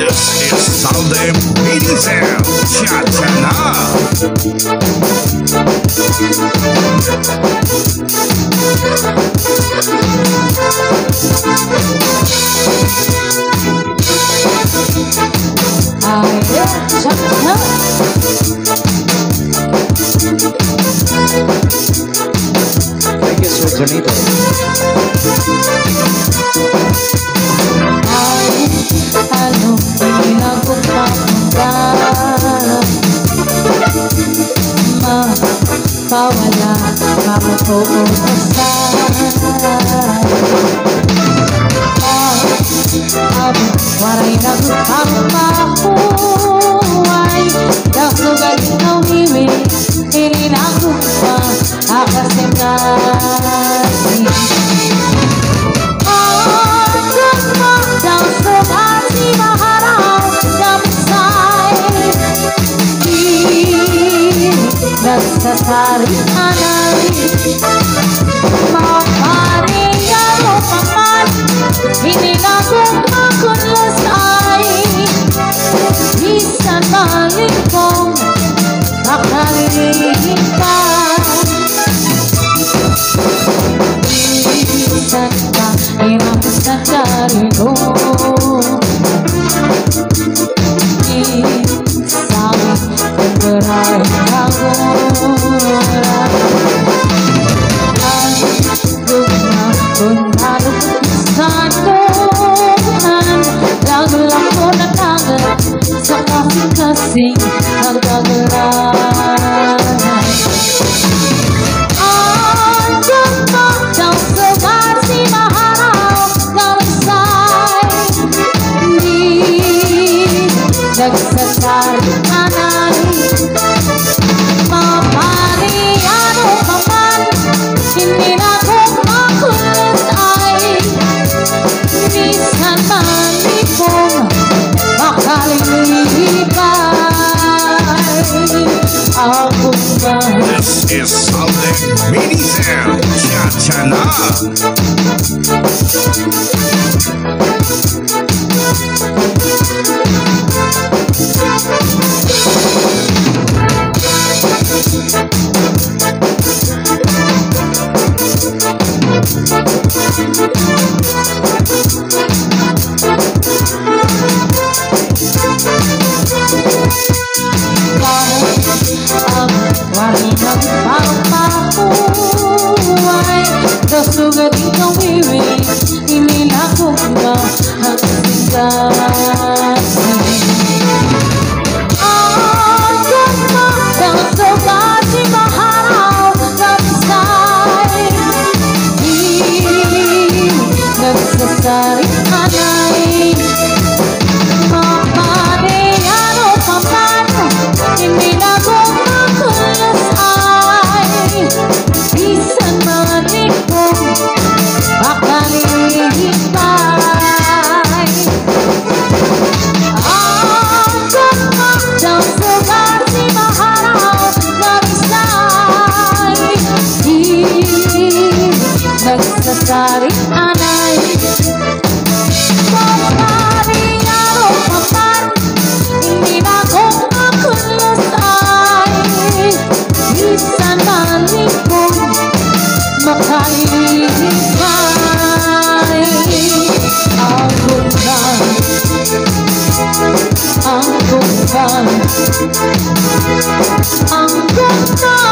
This is Sunday Medicine Chachana. Thank you, Sir Janito. Anong ginagawa mapawala mapupusan waray nagpapahuay dahil ikaw iwi ininagumpa akasimnasi Nagsasari anay mapaniya lupaman hininagong makunlasay bisan balik kong makalilipan bisan pa inamusan dari ko berai hanguran Agungna kunaruk sandungan Lagu-lagu natangga sa kasing-kasing nagagalan Andiyan pa daw sa si maharaw kalisay Di nagsasari anay Mapariano paman Hindi na kong makulit ay Minsan malipong makalilipay Ako ba This is Sunday Medicine Chachana. Pagpapahuay Kasugad ikaw iwi Inilakong ba ang kasingasi Agad na kasugad si maharaw kamisay Nagsasari anay Mapaniano paman Hindi na kong makulas ay Bisan manik kong makalilipay Agad na daw sugar si maharaw kamisay Nagsasari anay Mapaniano paman Hindi na kong makulas ay Bisan manik kong makalilipay Ang ganda Ang ganda Ang ganda